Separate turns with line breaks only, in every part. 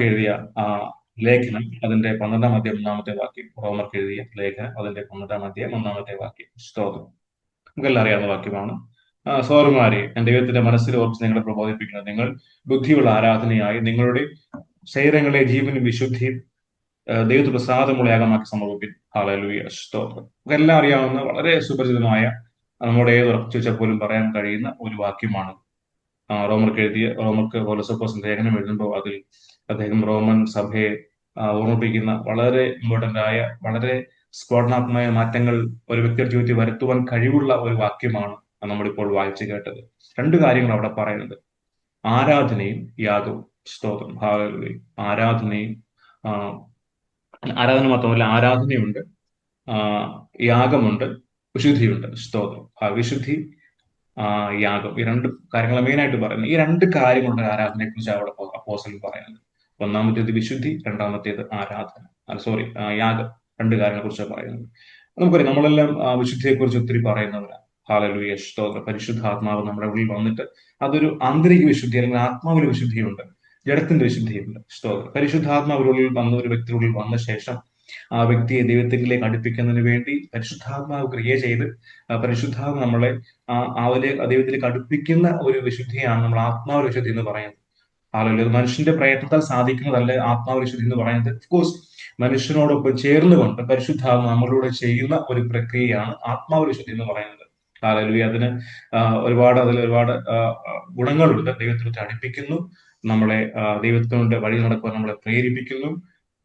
എഴുതിയ ആ ലേഖനം അതിന്റെ 12-ാം അധ്യായം 1-ാമത്തെ വാക്യം. റോമർക്ക് എഴുതിയ ലേഖനം അതിന്റെ 12-ാം അധ്യായം 1-ാമത്തെ വാക്യം. സ്തോത്രം. നമുക്കെല്ലാം അറിയാവുന്ന വാക്യമാണ്. സഹോദരന്മാരെ, ഞാൻ ദൈവത്തിന്റെ മനസ്സിൽ ഓർത്ത് നിങ്ങളെ പ്രബോധിപ്പിക്കുന്നത്, നിങ്ങൾ ബുദ്ധിയുള്ള ആരാധനയായി നിങ്ങളുടെ ശരീരങ്ങളെ ജീവനും വിശുദ്ധിയും ദൈവത്തിന് പ്രസാദമുള്ള യാഗമാക്കി സമർപ്പിക്കും. ഹല്ലേലൂയ, സ്തോത്രം. നമുക്കെല്ലാം അറിയാവുന്ന വളരെ സുപരിചിതമായ, നമ്മുടെ ഏത് ഉറച്ചു വെച്ചാൽ പോലും പറയാൻ കഴിയുന്ന ഒരു വാക്യമാണ്. റോമർക്ക് പൗലോസ് ലേഖനം എഴുതുമ്പോൾ അതിൽ അദ്ദേഹം റോമൻ സഭയെ ഓർമ്മിപ്പിക്കുന്ന വളരെ ഇമ്പോർട്ടന്റ് ആയ, വളരെ സ്ഫോടനാത്മകമായ മാറ്റങ്ങൾ ഒരു വ്യക്തിയുടെ ജീവിതത്തിൽ വരുത്തുവാൻ കഴിവുള്ള ഒരു വാക്യമാണ് നമ്മളിപ്പോൾ വായിച്ചു കേട്ടത്. രണ്ട് കാര്യങ്ങൾ അവിടെ പറയുന്നത്: ആരാധനയും യാഗവും. സ്തോത്രം. ഹല്ലേലൂയ. ആരാധനയും ആ, ആരാധന മാത്രമല്ല, ആരാധനയുണ്ട്, ആ, യാഗമുണ്ട്, വിശുദ്ധിയുണ്ട്. സ്തോത്രം. വിശുദ്ധി, യാഗം, ഈ രണ്ട് കാര്യങ്ങൾ മെയിനായിട്ട് പറയുന്നത്. ഈ രണ്ട് കാര്യങ്ങളുടെ ആരാധനയെ കുറിച്ച് അവിടെ അപ്പോസ്തലൻ പറയുന്നത്. ഒന്നാമത്തേത് വിശുദ്ധി, രണ്ടാമത്തേത് ആരാധന. സോറി, യാഗം. രണ്ട് കാര്യങ്ങളെ കുറിച്ചാണ് പറയുന്നത്. നമുക്കറിയാം, നമ്മളെല്ലാം വിശുദ്ധിയെ കുറിച്ച് ഒത്തിരി പറയുന്നവരാണ്. ഹല്ലേലൂയ, സ്തോത്രം. പരിശുദ്ധാത്മാവ് നമ്മുടെ ഉള്ളിൽ വന്നിട്ട് അതൊരു ആന്തരിക വിശുദ്ധി, അല്ലെങ്കിൽ ആത്മാവിലെ വിശുദ്ധിയുണ്ട്, ജഡത്തിന്റെ വിശുദ്ധിയുണ്ട്. സ്തോത്രം. പരിശുദ്ധാത്മാവിന്റെ ഉള്ളിൽ വന്ന ഒരു വ്യക്തിയുടെ ഉള്ളിൽ വന്ന ശേഷം ആ വ്യക്തിയെ ദൈവത്തിലേക്ക് അടുപ്പിക്കുന്നതിന് വേണ്ടി പരിശുദ്ധാത്മാവ് ക്രിയ ചെയ്ത് പരിശുദ്ധാത്മ നമ്മളെ ദൈവത്തിലേക്ക് അടുപ്പിക്കുന്ന ഒരു വിശുദ്ധിയാണ് നമ്മൾ ആത്മാവ് വിശുദ്ധി എന്ന് പറയുന്നത്. ഹല്ലേലൂയ. മനുഷ്യന്റെ പ്രയത്നത്താൽ സാധിക്കുന്നതല്ല ആത്മാവ് വിശുദ്ധി എന്ന് പറയുന്നത്. ഓഫ്കോഴ്സ് മനുഷ്യനോടൊപ്പം ചേർന്നുകൊണ്ട് പരിശുദ്ധാത്മ നമ്മളിലൂടെ ചെയ്യുന്ന ഒരു പ്രക്രിയയാണ് ആത്മാവ് വിശുദ്ധി എന്ന് പറയുന്നത്. ഹല്ലേലൂയ. അതിൽ ഒരുപാട് ഗുണങ്ങളുണ്ട്. ദൈവത്തിലേക്ക് അടുപ്പിക്കുന്നു, നമ്മളെ ദൈവത്തിന്റെ വഴി നടക്കുവാൻ നമ്മളെ പ്രേരിപ്പിക്കുന്നു.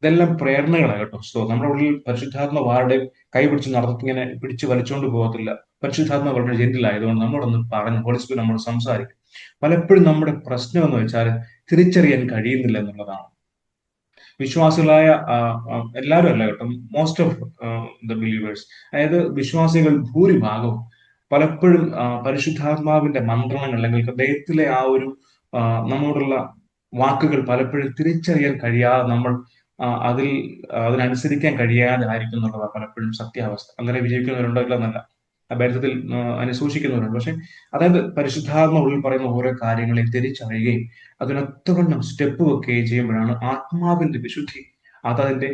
ഇതെല്ലാം പ്രേരണകളാണ് കേട്ടോ. നമ്മുടെ ഉള്ളിൽ പരിശുദ്ധാത്മ ആരുടെയും കൈ പിടിച്ച് ഇങ്ങനെ പിടിച്ച് വലിച്ചുകൊണ്ട് പോകത്തില്ല. പരിശുദ്ധാത്മ വളരെ ജെന്റിലായതുകൊണ്ട് നമ്മളൊന്ന് പറഞ്ഞു ഹോളി നമ്മൾ സംസാരിക്കും. പലപ്പോഴും നമ്മുടെ പ്രശ്നം എന്ന് വെച്ചാൽ തിരിച്ചറിയാൻ കഴിയുന്നില്ല എന്നുള്ളതാണ്. വിശ്വാസികളായ എല്ലാവരും അല്ല കേട്ടോ, മോസ്റ്റ് ഓഫ് ദ ബിലീവേഴ്സ്, അതായത് വിശ്വാസികൾ ഭൂരിഭാഗവും പലപ്പോഴും പരിശുദ്ധാത്മാവിന്റെ മന്ത്രണങ്ങൾ, അല്ലെങ്കിൽ ഹൃദയത്തിലെ ആ ഒരു നമ്മോടുള്ള വാക്കുകൾ പലപ്പോഴും തിരിച്ചറിയാൻ കഴിയാതെ നമ്മൾ അതിനനുസരിക്കാൻ കഴിയാതെ ആയിരിക്കും എന്നുള്ളതാണ് പലപ്പോഴും സത്യാവസ്ഥ. അങ്ങനെ വിജയിക്കുന്നവരുണ്ടല്ലോ എന്നല്ല, അഭേദത്തിൽ അതിനെ സൂക്ഷിക്കുന്നവരുണ്ട്. പക്ഷെ അതായത് പരിശുദ്ധാത്മ ഉള്ളിൽ പറയുന്ന ഓരോ കാര്യങ്ങളെ തിരിച്ചറിയുകയും അതിനൊത്തവണ്ണം സ്റ്റെപ്പ് വെക്കുകയും ചെയ്യുമ്പോഴാണ് ആത്മാവിന്റെ വിശുദ്ധി അതതിന്റെ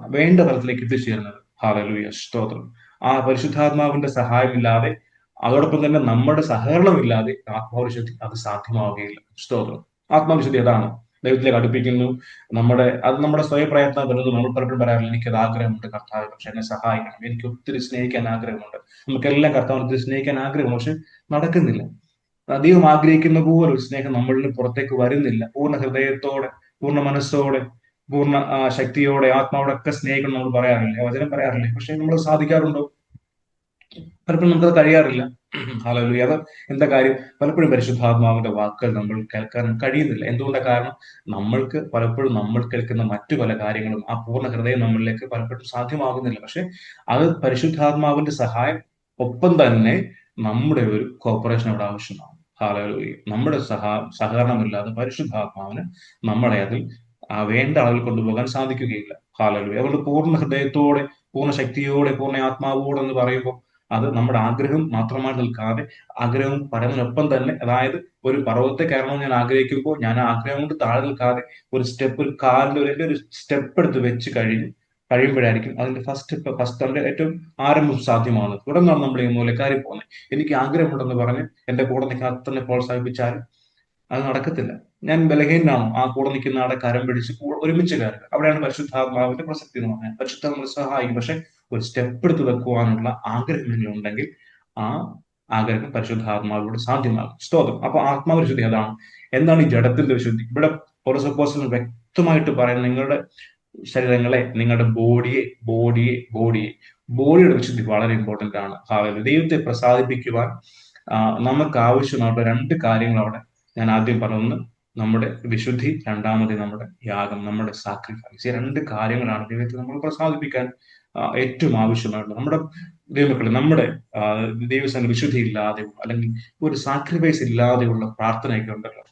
വേണ്ട തലത്തിലേക്ക് എത്തിച്ചേരുന്നത്. ഹല്ലേലൂയ, സ്തോത്രം. ആ പരിശുദ്ധാത്മാവിന്റെ സഹായമില്ലാതെ, അതോടൊപ്പം തന്നെ നമ്മുടെ സഹകരണമില്ലാതെ ആത്മാവിശുദ്ധി അത് സാധ്യമാവുകയില്ല. സ്തോത്രം. ആത്മാവിശുദ്ധി അതാണ്, ദൈവത്തിലേക്ക് അടുപ്പിക്കുന്നു. നമ്മുടെ സ്വയപ്രയത്നം വരുന്നത്. നമ്മൾ പലപ്പോഴും പറയാറില്ല, എനിക്കത് ആഗ്രഹമുണ്ട് കർത്താവ്, പക്ഷെ എന്നെ സഹായിക്കണം, എനിക്ക് ഒത്തിരി സ്നേഹിക്കാൻ ആഗ്രഹമുണ്ട്. നമുക്കെല്ലാം കർത്താവിനെ ഒത്തിരി സ്നേഹിക്കാൻ ആഗ്രഹമുണ്ട്, പക്ഷെ നടക്കുന്നില്ല. ദൈവം ആഗ്രഹിക്കുന്ന പോലെ ഒരു സ്നേഹം നമ്മളിൽ നിന്ന് പുറത്തേക്ക് വരുന്നില്ല. പൂർണ്ണ ഹൃദയത്തോടെ, പൂർണ്ണ മനസ്സോടെ, പൂർണ്ണ ശക്തിയോടെ, ആത്മാവോടെ ഒക്കെ സ്നേഹിക്കണം നമ്മൾ പറയാറില്ലേ, വചനം പറയാറില്ലേ? പക്ഷെ നമ്മൾ സാധിക്കാറുണ്ടോ? പലപ്പോഴും നമുക്കത് കഴിയാറില്ല. ഹല്ലേലൂയ. അത് എന്താ കാര്യം? പലപ്പോഴും പരിശുദ്ധാത്മാവിന്റെ വാക്കുകൾ നമ്മൾ കേൾക്കാൻ കഴിയുന്നില്ല. എന്തുകൊണ്ടാണ്? കാരണം പലപ്പോഴും നമ്മൾ കേൾക്കുന്ന മറ്റു പല കാര്യങ്ങളും ആ പൂർണ്ണ ഹൃദയം നമ്മളിലേക്ക് പലപ്പോഴും സാധ്യമാകുന്നില്ല. പക്ഷെ അത് പരിശുദ്ധാത്മാവിന്റെ സഹായം, ഒപ്പം തന്നെ നമ്മുടെ ഒരു കോപ്പറേഷൻ അവിടെ ആവശ്യമാണ്. ഹല്ലേലൂയ. നമ്മുടെ സഹകരണമില്ലാതെ പരിശുദ്ധാത്മാവിന് നമ്മളെ അതിൽ വേണ്ട അളവിൽ കൊണ്ടുപോകാൻ സാധിക്കുകയില്ല. ഹല്ലേലൂയ. അതുകൊണ്ട് പൂർണ്ണ ഹൃദയത്തോടെ, പൂർണ്ണ ശക്തിയോടെ, പൂർണ്ണ ആത്മാവോടെ എന്ന് പറയുമ്പോൾ അത് നമ്മുടെ ആഗ്രഹം മാത്രമായി നിൽക്കാതെ, ആഗ്രഹം പറയുന്നതിനൊപ്പം തന്നെ, അതായത് ഒരു പർവ്വതത്തെ കയറണമെന്ന് ഞാൻ ആഗ്രഹിക്കുമ്പോൾ ഞാൻ ആഗ്രഹം കൊണ്ട് താഴെ നിൽക്കാതെ ഒരു സ്റ്റെപ്പ്, ഒരു കാലിന്റെ ഒരു സ്റ്റെപ്പ് എടുത്ത് വെച്ച് കഴിയുമ്പോഴായിരിക്കും അതിന്റെ അതിന്റെ ഏറ്റവും ആരംഭം സാധ്യമാകുന്നത്. തുടർന്നാണ് നമ്മൾ ഈ മൂലക്കാരി പോകുന്നത്. എനിക്ക് ആഗ്രഹമുണ്ടെന്ന് പറഞ്ഞ് എന്റെ കൂടെ നിൽക്കാൻ അത്ര പ്രോത്സാഹിപ്പിച്ചാൽ അത് നടക്കത്തില്ല. ഞാൻ ബലഹീനാണോ? ആ കൂടെ നിൽക്കുന്ന ആടെ കരം പിടിച്ച് ഒരുമിച്ച് കയറുക. അവിടെയാണ് പരിശുദ്ധാത്മാവിന്റെ പ്രസക്തി എന്ന് പറഞ്ഞാൽ. പരിശുദ്ധം നമ്മളെ സഹായിക്കും. പക്ഷെ ഒരു സ്റ്റെപ്പ് എടുത്ത് വെക്കുവാനുള്ള ആഗ്രഹം ഉണ്ടെങ്കിൽ ആ ആഗ്രഹം പരിശുദ്ധാത്മാവിലൂടെ സാധ്യമാകും. സ്തോത്രം. അപ്പൊ ആത്മാവിശുദ്ധി അതാണ്. എന്താണ് ഈ ജഡത്തിന്റെ വിശുദ്ധി? ഇവിടെ പൗലോസ് അപ്പോസ്തലൻ വ്യക്തമായിട്ട് പറയുന്നത്, നിങ്ങളുടെ ശരീരങ്ങളെ, നിങ്ങളുടെ ബോഡിയുടെ വിശുദ്ധി വളരെ ഇമ്പോർട്ടന്റ് ആണ്. ദൈവത്തെ പ്രസാദിപ്പിക്കുവാൻ നമുക്ക് ആവശ്യമായിട്ടുള്ള രണ്ട് കാര്യങ്ങൾ അവിടെ ഞാൻ ആദ്യം പറഞ്ഞു. നമ്മുടെ വിശുദ്ധി, രണ്ടാമത് നമ്മുടെ യാഗം, നമ്മുടെ സാക്രിഫൈസ്. ഈ രണ്ട് കാര്യങ്ങളാണ് ദൈവത്തെ നമ്മൾ പ്രസാദിപ്പിക്കാൻ ഏറ്റവും ആവശ്യമായിട്ടുള്ളത്. നമ്മുടെ ദൈവമക്കളെ, നമ്മുടെ ദൈവസ്ഥാന വിശുദ്ധി ഇല്ലാതെ, അല്ലെങ്കിൽ ഒരു സാക്രിഫൈസ് ഇല്ലാതെയുള്ള പ്രാർത്ഥനയൊക്കെ ഉണ്ടല്ലോ.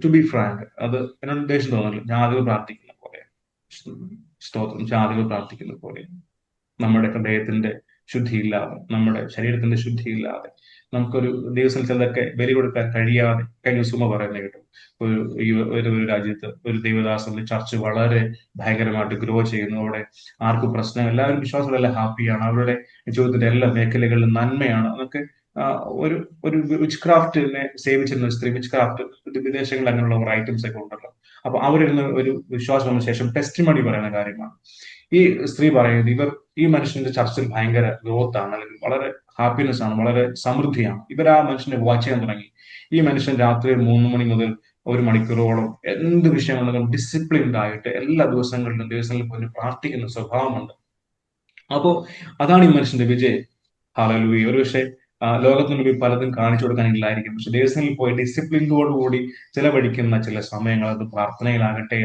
ടു ബി ഫ്രാങ്ക്, അത് എന്നോട് ഉദ്ദേശം തോന്നുന്നില്ല. ജാതികൾ പ്രാർത്ഥിക്കുന്ന പോലെ, സ്തോത്രം, ജാതികൾ പ്രാർത്ഥിക്കുന്ന പോലെ നമ്മുടെ ഹൃദയത്തിന്റെ ശുദ്ധിയില്ലാതെ, നമ്മുടെ ശരീരത്തിന്റെ ശുദ്ധിയില്ലാതെ, നമുക്കൊരു ദിവസം ചിലതൊക്കെ ബലി കൊടുക്കാൻ കഴിയാതെ, കഴിഞ്ഞ സുമ പറയുന്നത് കേട്ടു. ഒരു ഒരു രാജ്യത്ത് ഒരു ദൈവദാസന്റെ ചർച്ച് വളരെ ഭയങ്കരമായിട്ട് ഗ്രോ ചെയ്യുന്നു. അവിടെ ആർക്കും പ്രശ്നം, എല്ലാവരും വിശ്വാസങ്ങളെല്ലാം ഹാപ്പിയാണ്, അവരുടെ ജീവിതത്തിന്റെ എല്ലാ മേഖലകളിലും നന്മയാണ് എന്നൊക്കെ. ഒരു ഒരു വിച്ച് ക്രാഫ്റ്റിനെ സേവിച്ചിരുന്ന ഒരു സ്ത്രീ, വിച്ച് ക്രാഫ്റ്റ് വിദേശങ്ങളിൽ അങ്ങനെയുള്ള ഐറ്റംസ് ഒക്കെ ഉണ്ടല്ലോ. അപ്പൊ അവരിരുന്ന് ഒരു വിശ്വാസം വന്ന ശേഷം ടെസ്റ്റിമണി പറയുന്ന കാര്യമാണ്. ഈ സ്ത്രീ പറയുന്നത്, ഈ മനുഷ്യന്റെ ചർച്ചിൽ ഭയങ്കര ഗ്രോത്ത് ആണ്, അല്ലെങ്കിൽ വളരെ ഹാപ്പിനെസ് ആണ്, വളരെ സമൃദ്ധിയാണ്. ഇവർ ആ മനുഷ്യനെ വാച്ച് ചെയ്യാൻ തുടങ്ങി. ഈ മനുഷ്യൻ രാത്രി 3 മണി മുതൽ 1 മണിക്കൂറോളം എന്ത് വിഷയമുണ്ടെങ്കിലും ഡിസിപ്ലിൻഡ് ആയിട്ട് എല്ലാ ദിവസങ്ങളിൽ പോയി പ്രാർത്ഥിക്കുന്ന സ്വഭാവമുണ്ട്. അപ്പോ അതാണ് ഈ മനുഷ്യന്റെ വിജയം. ഹല്ലേലൂയ. ഒരു പക്ഷേ ലോകത്തിന് മുമ്പിൽ പലതും കാണിച്ചു കൊടുക്കാനില്ലായിരിക്കും, പക്ഷെ ദിവസങ്ങളിൽ പോയി ഡിസിപ്ലിനോടുകൂടി ചിലവഴിക്കുന്ന ചില സമയങ്ങൾ, അത് പ്രാർത്ഥനയിലാകട്ടെ,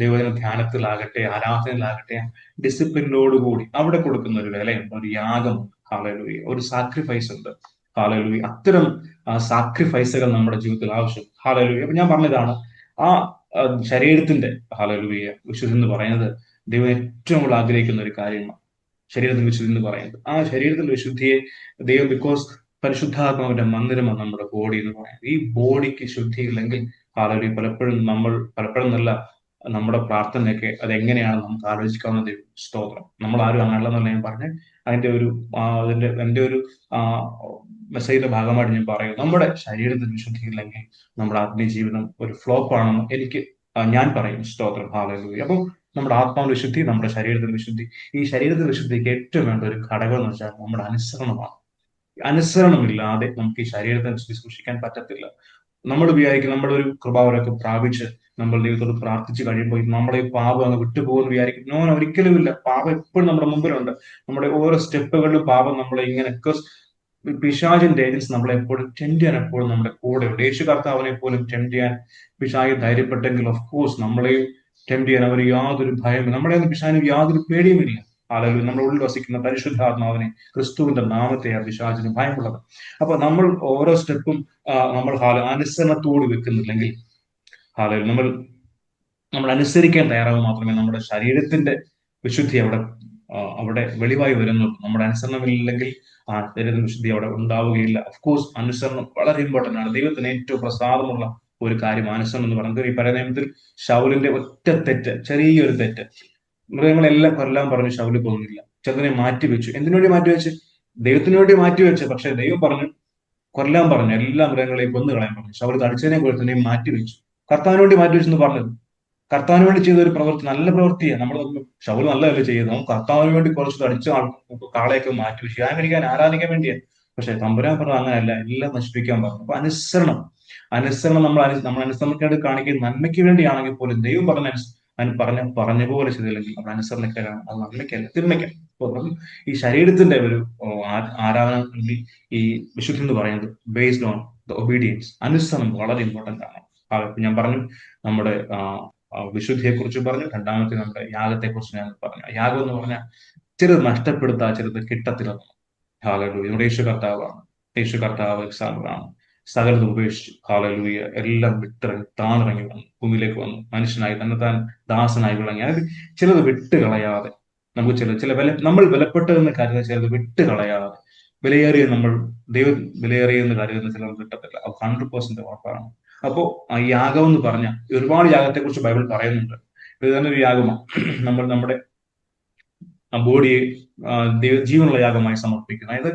ദൈവദിന ധ്യാനത്തിലാകട്ടെ, ആരാധനയിലാകട്ടെ, ഡിസിപ്ലിനോടുകൂടി അവിടെ കൊടുക്കുന്ന ഒരു വിലയുണ്ട്, ഒരു യാഗമുണ്ട്. ഹല്ലേലൂയ. ഒരു സാക്രിഫൈസ് ഉണ്ട്. ഹല്ലേലൂയ. അത്തരം സാക്രിഫൈസുകൾ നമ്മുടെ ജീവിതത്തിൽ ആവശ്യം. ഹല്ലേലൂയ. അപ്പൊ ഞാൻ പറഞ്ഞതാണ്, ആ ശരീരത്തിന്റെ ഹല്ലേലൂയ വിശുദ്ധി എന്ന് പറയുന്നത് ദൈവം ഏറ്റവും കൂടുതൽ ആഗ്രഹിക്കുന്ന ഒരു കാര്യമാണ്. ശരീരത്തിന്റെ വിശുദ്ധി എന്ന് പറയുന്നത്, ആ ശരീരത്തിന്റെ വിശുദ്ധിയെ ദൈവം, ബിക്കോസ് പരിശുദ്ധാത്മാവിന്റെ മന്ദിരമാണ് നമ്മുടെ ബോഡി എന്ന് പറയുന്നത്. ഈ ബോഡിക്ക് ശുദ്ധിയില്ലെങ്കിൽ ആളുകൾ പലപ്പോഴും നല്ല നമ്മുടെ പ്രാർത്ഥനയൊക്കെ അതെങ്ങനെയാണ് നമുക്ക് ആലോചിക്കാവുന്ന ദൈവം. സ്തോത്രം. നമ്മൾ ആരും അങ്ങനെയുള്ളതെന്നല്ല ഞാൻ പറഞ്ഞ്, അതിന്റെ ഒരു എന്റെ ഒരു മെസ്സേജിന്റെ ഭാഗമായിട്ട് ഞാൻ പറയും, നമ്മുടെ ശരീരത്തിന് വിശുദ്ധിയില്ലെങ്കിൽ നമ്മുടെ ആത്മീയ ജീവിതം ഒരു ഫ്ലോപ്പ് ആണെന്ന് ഞാൻ പറയും. സ്തോത്രം. ഹല്ലേലൂയ. അപ്പം നമ്മുടെ ആത്മാവിന്റെ വിശുദ്ധി, നമ്മുടെ ശരീരത്തിന്റെ വിശുദ്ധി, ഈ ശരീരത്തിന്റെ വിശുദ്ധിക്ക് ഏറ്റവും വേണ്ട ഒരു ഘടകം എന്ന് വെച്ചാൽ നമ്മുടെ അനുസരണമാണ്. അനുസരണമില്ലാതെ നമുക്ക് ഈ ശരീരത്തെ സൂക്ഷിക്കാൻ പറ്റത്തില്ല. നമ്മൾ വിചാരിക്കും നമ്മളൊരു കൃപാവരമൊക്കെ പ്രാപിച്ച് നമ്മൾ ദൈവത്തോട് പ്രാർത്ഥിച്ച് കഴിയുമ്പോൾ നമ്മളെ പാപം അങ്ങ് വിട്ടുപോകുമെന്ന് വിചാരിക്കും. നോ, ഒരിക്കലുമില്ല. പാപം എപ്പോഴും നമ്മുടെ മുമ്പിലുണ്ട്. നമ്മുടെ ഓരോ സ്റ്റെപ്പുകളിലും പാപം നമ്മളെ ഇങ്ങനെ, പിശാചിന്റെ ഏജൻസ് നമ്മളെ എപ്പോഴും ടെൻഡ് ചെയ്യാൻ എപ്പോഴും നമ്മുടെ കൂടെ ഉണ്ട്. യേശു കർത്താവിനെ പോലും ടെൻഡ് ചെയ്യാൻ പിശാചി ധൈര്യപ്പെട്ടെങ്കിൽ ഓഫ് കോഴ്സ് നമ്മളെയും ടെംപ്റ്റ് ചെയ്യാൻ അവർ യാതൊരു ഭയമില്ല. നമ്മളെ പിശാചിന് യാതൊരു പേടിയുമില്ല. അല്ലെങ്കിൽ നമ്മുടെ ഉള്ളിൽ വസിക്കുന്ന പരിശുദ്ധാത്മാവിനെ, ക്രിസ്തുവിന്റെ നാമത്തെയാണ് പിശാചിന് ഭയമുള്ളത്. അപ്പൊ നമ്മൾ ഓരോ സ്റ്റെപ്പും നമ്മൾ അനുസരണത്തോട് വെക്കുന്നില്ലെങ്കിൽ, നമ്മൾ അനുസരിക്കാൻ തയ്യാറാവുക മാത്രമേ നമ്മുടെ ശരീരത്തിന്റെ വിശുദ്ധി അവിടെ വെളിവായി വരുന്നുള്ളൂ. നമ്മുടെ അനുസരണമില്ലെങ്കിൽ ആ ശരീരത്തിന്റെ വിശുദ്ധി അവിടെ ഉണ്ടാവുകയില്ല. ഓഫ് കോഴ്സ് അനുസരണം വളരെ ഇമ്പോർട്ടന്റ് ആണ്. ദൈവത്തിന് ഏറ്റവും പ്രസാദമുള്ള ഒരു കാര്യം അനുസരണം എന്ന് പറയുന്നത്. ഈ പഴയ നിയമത്തിൽ ശൗലിന്റെ ഒറ്റ തെറ്റ്, ചെറിയൊരു തെറ്റ്, മൃഗങ്ങളെല്ലാം കൊല്ലാൻ പറഞ്ഞു, ശൗല് പോകുന്നില്ല. ചിലതിനെ മാറ്റിവെച്ചു. എന്തിനു വേണ്ടി മാറ്റിവെച്ച്? ദൈവത്തിന് വേണ്ടി മാറ്റിവെച്ച്. പക്ഷെ ദൈവം പറഞ്ഞു, കൊല്ലാൻ പറഞ്ഞു, എല്ലാ മൃഗങ്ങളെയും കൊന്നു കളയാൻ പറഞ്ഞു. ശൗല് തടിച്ചതിനെ കൊല്ലത്തിനെയും മാറ്റിവെച്ചു. കർത്താവിന് വേണ്ടി മാറ്റിവെച്ചെന്ന് പറഞ്ഞത്, കർത്താവിന് വേണ്ടി ചെയ്ത ഒരു പ്രവൃത്തി, നല്ല പ്രവൃത്തിയാണ്. നമ്മൾ ശൗല് നല്ലതല്ലേ ചെയ്യുന്നത്, നമുക്ക് കർത്താവിന് വേണ്ടി കുറച്ച് തടിച്ച കാളയൊക്കെ മാറ്റിവെച്ചു, ആരാധിക്കാൻ വേണ്ടിയാണ്. പക്ഷെ തമ്പുരാൻ പറഞ്ഞു അങ്ങനെയല്ല, എല്ലാം നശിപ്പിക്കാൻ പറഞ്ഞു. അപ്പൊ അനുസരണം നമ്മൾ അനുസരണക്കേട് കാണിക്കുന്ന നന്മയ്ക്ക് വേണ്ടിയാണെങ്കിൽ പോലും ദൈവം പറഞ്ഞ പോലെ ചെയ്തില്ലെങ്കിൽ നമ്മൾ അനുസരണക്കേടാണ്. അത് നന്മയ്ക്കല്ല, തിന്മയ്ക്കല്ല. അപ്പം ഈ ശരീരത്തിന്റെ ഒരു ആരാധന, ഈ വിശുദ്ധി എന്ന് പറയുന്നത് ബേസ്ഡ് ഓൺ ദ ഒബീഡിയൻസ്, അനുസരണം വളരെ ഇമ്പോർട്ടന്റ് ആണ്. ഞാൻ പറഞ്ഞു, നമ്മുടെ വിശുദ്ധിയെ കുറിച്ച് പറഞ്ഞു. രണ്ടാമത്തെ നമ്മുടെ യാഗത്തെ കുറിച്ച് ഞാൻ പറഞ്ഞു. യാഗം എന്ന് പറഞ്ഞാൽ ചിലത് നഷ്ടപ്പെടുത്താൻ, ചിലത് കിട്ടത്തില്ലെന്ന്. ഹാലലൂയ. നമ്മുടെ യേശു കർത്താവ് എക്സാമ്പിളാണ്. സകലത് ഉപേക്ഷിച്ചു, ഹാലലൂയ, എല്ലാം വിട്ടിറങ്ങി താണിറങ്ങി വന്നു, ഭൂമിയിലേക്ക് വന്നു, മനുഷ്യനായി തന്നെത്താൻ ദാസനായി വിളങ്ങി. അതായത് ചിലത് വിട്ടുകളയാതെ, നമുക്ക് നമ്മൾ വിലപ്പെട്ടതെന്ന് കരുതുന്ന ചിലത് വിട്ടുകളയാതെ, ദൈവം വിലയേറിയെന്ന് കരുതുന്ന ചിലത് കിട്ടത്തില്ല. അത് 100% ഉറപ്പാണ്. അപ്പോ ആ യാഗം എന്ന് പറഞ്ഞാൽ ഒരുപാട് യാഗത്തെ കുറിച്ച് ബൈബിൾ പറയുന്നുണ്ട്. ഇത് തന്നെ ഒരു യാഗമാണ്. നമ്മൾ നമ്മുടെ ബോഡിയെ ജീവനുള്ള യാഗമായി സമർപ്പിക്കുന്നു. അതായത്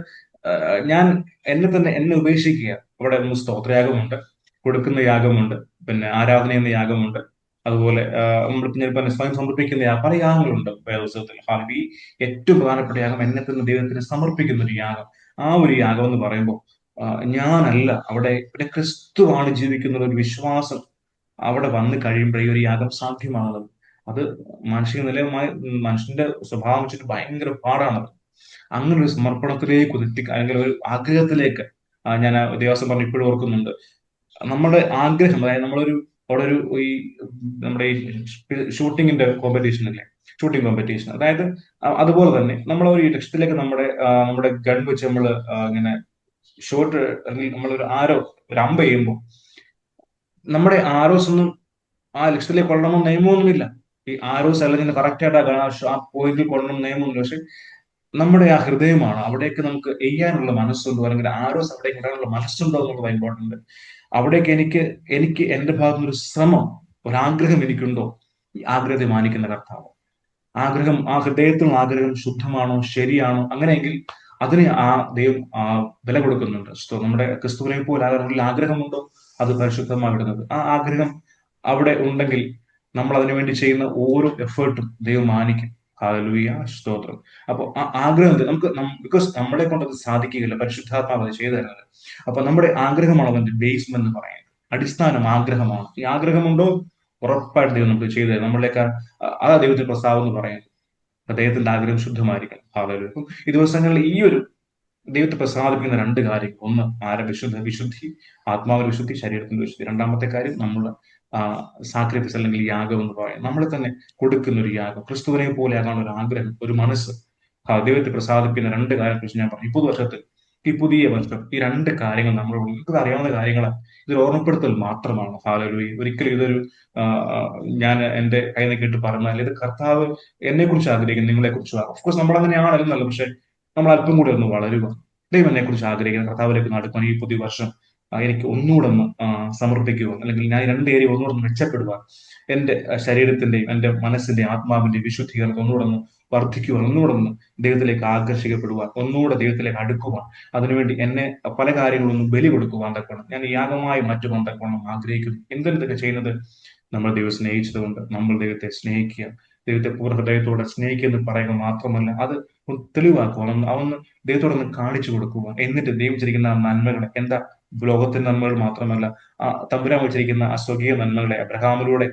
ഞാൻ എന്നെ ഉപേക്ഷിക്കുക. അവിടെ സ്തോത്രയാഗമുണ്ട്, കൊടുക്കുന്ന യാഗമുണ്ട്, പിന്നെ ആരാധന എന്ന യാഗമുണ്ട്, അതുപോലെ നമ്മൾ പിന്നെ സ്വയം സമർപ്പിക്കുന്ന പല യാഗങ്ങളുണ്ട് വേദപുസ്തകത്തിൽ. ഈ ഏറ്റവും പ്രധാനപ്പെട്ട യാഗം എന്നെ തന്നെ ദൈവത്തിന് സമർപ്പിക്കുന്ന ഒരു യാഗം. ആ ഒരു യാഗം എന്ന് പറയുമ്പോൾ ഞാനല്ല, അവിടെ ക്രിസ്തുവാണ് ജീവിക്കുന്ന ഒരു വിശ്വാസം അവിടെ വന്നു കഴിയുമ്പോൾ ഈ ഒരു യാഗം സാധ്യമാകുന്നത്. അത് മനുഷ്യന്റെ സ്വഭാവം വെച്ചിട്ട് ഭയങ്കര പാടാണത്. അങ്ങനെ ഒരു സമർപ്പണത്തിലേക്ക് അല്ലെങ്കിൽ ഒരു ആഗ്രഹത്തിലേക്ക് ഞാൻ ദിവസം പറഞ്ഞു, ഇപ്പോഴും ഓർക്കുന്നുണ്ട്. നമ്മുടെ ആഗ്രഹം, അതായത് അവിടെ ഈ നമ്മുടെ ഈ ഷൂട്ടിങ്ങിന്റെ കോമ്പറ്റീഷൻ ഇല്ലേ, ഷൂട്ടിംഗ് കോമ്പറ്റീഷൻ, അതായത് അതുപോലെ തന്നെ നമ്മൾ ഒരു ലക്ഷ്യത്തിലേക്ക് നമ്മുടെ ഗൺ വെച്ച് നമ്മൾ ഇങ്ങനെ ഷോട്ട്, അല്ലെങ്കിൽ നമ്മളൊരു ഒരു അമ്പ ചെയ്യുമ്പോൾ നമ്മുടെ ആരോസ് ഒന്നും ആ ലക്ഷ്യത്തിലേക്ക് കൊള്ളണമെന്ന് നിയമമൊന്നുമില്ല. ഈ ആരോസ് അല്ലെങ്കിൽ കറക്റ്റ് ആയിട്ട് ആ പോയിന്റിൽ കൊള്ളണം നിയമമൊന്നുമില്ല. പക്ഷെ നമ്മുടെ ആ ഹൃദയമാണ്. അവിടേക്ക് നമുക്ക് എയ്യാനുള്ള മനസ്സുണ്ടോ, അല്ലെങ്കിൽ ആരോസ് അവിടേക്ക് ഇടാനുള്ള മനസ്സുണ്ടോ എന്നുള്ളത് ഇമ്പോർട്ടന്റ്. അവിടേക്ക് എനിക്ക് എനിക്ക് എന്റെ ഭാഗത്ത് നിന്ന് ഒരു ശ്രമം, ഒരാഗ്രഹം എനിക്കുണ്ടോ? ഈ ആഗ്രഹത്തെ മാനിക്കുന്ന കർത്താവ്. ആഗ്രഹം, ആ ഹൃദയത്തിലുള്ള ആഗ്രഹം ശുദ്ധമാണോ, ശരിയാണോ, അങ്ങനെയെങ്കിൽ അതിന് ആ ദൈവം വില കൊടുക്കുന്നുണ്ട്. നമ്മുടെ ക്രിസ്തുവിനെ പോലെ ഉള്ളിൽ ആഗ്രഹമുണ്ടോ, അത് പരിശുദ്ധമായി വിടുന്നത്. ആ ആഗ്രഹം അവിടെ ഉണ്ടെങ്കിൽ നമ്മൾ അതിനുവേണ്ടി ചെയ്യുന്ന ഓരോ എഫേർട്ടും ദൈവം മാനിക്കും. ഹല്ലേലൂയ, സ്തോത്രം. അപ്പൊ ആ ആഗ്രഹം നമുക്ക് ബിക്കോസ് നമ്മളെ കൊണ്ട് അത് സാധിക്കുകയില്ല, പരിശുദ്ധാത്മാവ് അത് ചെയ്തു തരുന്നത്. അപ്പൊ നമ്മുടെ ആഗ്രഹമാണ് അതിന്റെ ബേസ്മെന്റ് എന്ന് പറയുന്നത്. അടിസ്ഥാനം ആഗ്രഹമാണ്. ഈ ആഗ്രഹമുണ്ടോ, ഉറപ്പായിട്ട് ദൈവം നമുക്ക് ചെയ്തു തരും. നമ്മളിലേക്ക് അതാ ദൈവത്തിന്റെ പ്രസ്താവം എന്ന് പറയുന്നത്. അദ്ദേഹത്തിന്റെ ആഗ്രഹം ശുദ്ധമായിരിക്കണം. ഹല്ലേലൂയ. അപ്പം ഈ ദിവസങ്ങളിൽ ഈ ഒരു ദൈവത്തെ പ്രസാദിപ്പിക്കുന്ന രണ്ട് കാര്യങ്ങൾ: ഒന്ന് വിശുദ്ധി, ആത്മാവിന്റെ വിശുദ്ധി, ശരീരത്തിന്റെ വിശുദ്ധി. രണ്ടാമത്തെ കാര്യം നമ്മൾ സാക്രിഫിസ് അല്ലെങ്കിൽ യാഗം എന്ന് പറയും. നമ്മളെ തന്നെ കൊടുക്കുന്ന ഒരു യാഗം, ക്രിസ്തുവിനെ പോലെ ആകാനുള്ള ഒരു ആഗ്രഹം, ഒരു മനസ്സ്. ദൈവത്തെ പ്രസാദിപ്പിക്കുന്ന രണ്ട് കാര്യത്തെക്കുറിച്ച് ഞാൻ പറഞ്ഞു. ഈ പുതുവർഷത്തിൽ, ഈ പുതിയ വർഷം, ഈ രണ്ട് കാര്യങ്ങൾ നമുക്ക് അറിയാവുന്ന കാര്യങ്ങളാണ്. ഇതൊരു ഓർമ്മപ്പെടുത്തൽ മാത്രമാണ്. ഹല്ലേലൂയ. ഒരിക്കലും ഇതൊരു ആ, ആ, ഞാൻ എന്റെ കയ്യിൽ നിന്ന് കേട്ട് പറഞ്ഞാൽ ഇത് കർത്താവ് എന്നെ കുറിച്ച് ആഗ്രഹിക്കുന്നു, നിങ്ങളെ കുറിച്ച്. ഓഫ്കോഴ്സ് നമ്മൾ അങ്ങനെയാണല്ലോ, പക്ഷെ നമ്മൾ അല്പം കൂടി ഒന്ന് വളരുക. ദൈവം എന്നെ കുറിച്ച് ആഗ്രഹിക്കുന്ന കർത്താവിലേക്ക് നടക്കുവാൻ ഈ പുതിയ വർഷം എനിക്ക് ഒന്നുകൂടെ ഒന്ന് സമർപ്പിക്കുവാൻ, അല്ലെങ്കിൽ ഞാൻ ഈ രണ്ട് ഏരിയ ഒന്നുകൂടെ ഒന്ന് മെച്ചപ്പെടുവാൻ, എന്റെ ശരീരത്തിന്റെയും എന്റെ മനസ്സിന്റെയും ആത്മാവിന്റെയും വിശുദ്ധീകരണം ഒന്നുകൂടെ ഒന്ന് വർദ്ധിക്കുവാൻ, ഒന്നുകൂടെ ഒന്ന് ദൈവത്തിലേക്ക് ആകർഷിക്കപ്പെടുവാൻ, ഒന്നുകൂടെ ദൈവത്തിലേക്ക് അടുക്കുവാൻ, അതിനുവേണ്ടി എന്നെ പല കാര്യങ്ങളൊന്നും ബലി കൊടുക്കുവാൻ തക്കണം, ഞാൻ യാഗമായി മാറ്റുവാൻ തക്കണം ആഗ്രഹിക്കുന്നു. എന്തിനൊക്കെ ചെയ്യുന്നത്? നമ്മൾ ദൈവം സ്നേഹിച്ചതുകൊണ്ട് നമ്മൾ ദൈവത്തെ സ്നേഹിക്കുക, ദൈവത്തെ പൂർണ്ണ ഹൃദയത്തോടെ സ്നേഹിക്കുക എന്ന് പറയുക മാത്രമല്ല, അത് തെളിവാക്കുക, അവന്ന് ദൈവത്തോടൊന്ന് കാണിച്ചു കൊടുക്കുക. എന്നിട്ട് ദൈവം വെച്ചിരിക്കുന്ന ആ നന്മകളെ, എന്താ ലോകത്തിന്റെ നന്മകൾ മാത്രമല്ല, ആ തമ്പുരാൻ വെച്ചിരിക്കുന്ന ആ സ്വകീയ നന്മകളെ, അബ്രഹാമിലൂടെ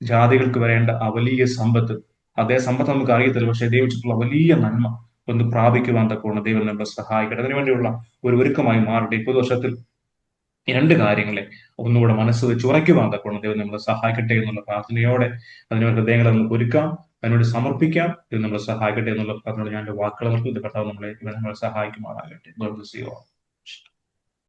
ജാതികൾക്ക് വരേണ്ട ആ വലിയ സമ്പത്ത്, അതേ സമ്പത്ത് നമുക്ക് അറിയത്തില്ല, പക്ഷെ ദൈവം വെച്ചിട്ടുള്ള വലിയ നന്മ ഒന്ന് പ്രാപിക്കുവാൻ തക്കോണം ദൈവം നമ്മളെ സഹായിക്കട്ടെ. അതിനുവേണ്ടിയുള്ള ഒരു ഒരുക്കമായി മാറട്ടെ. ഈ പുതുവർഷത്തിൽ ഈ രണ്ട് കാര്യങ്ങളെ ഒന്നുകൂടെ മനസ്സ് വെച്ച് ഉറയ്ക്കുവാൻ തക്കോണം ദൈവം നമ്മളെ സഹായിക്കട്ടെ എന്നുള്ള പ്രാർത്ഥനയോടെ അതിന് ഹൃദയങ്ങളെ നമുക്ക് ഒരുക്കാം, അതിനോട് സമർപ്പിക്കാം. ഇത് നമ്മളെ സഹായിക്കട്ടെ എന്നുള്ള പ്രാർത്ഥനയോടെ ഞാൻ എന്റെ വാക്കുകൾ നിർത്തുന്നു. കർത്താവ് നമ്മളെ സഹായിക്കുമാറാകട്ടെ. God bless you all.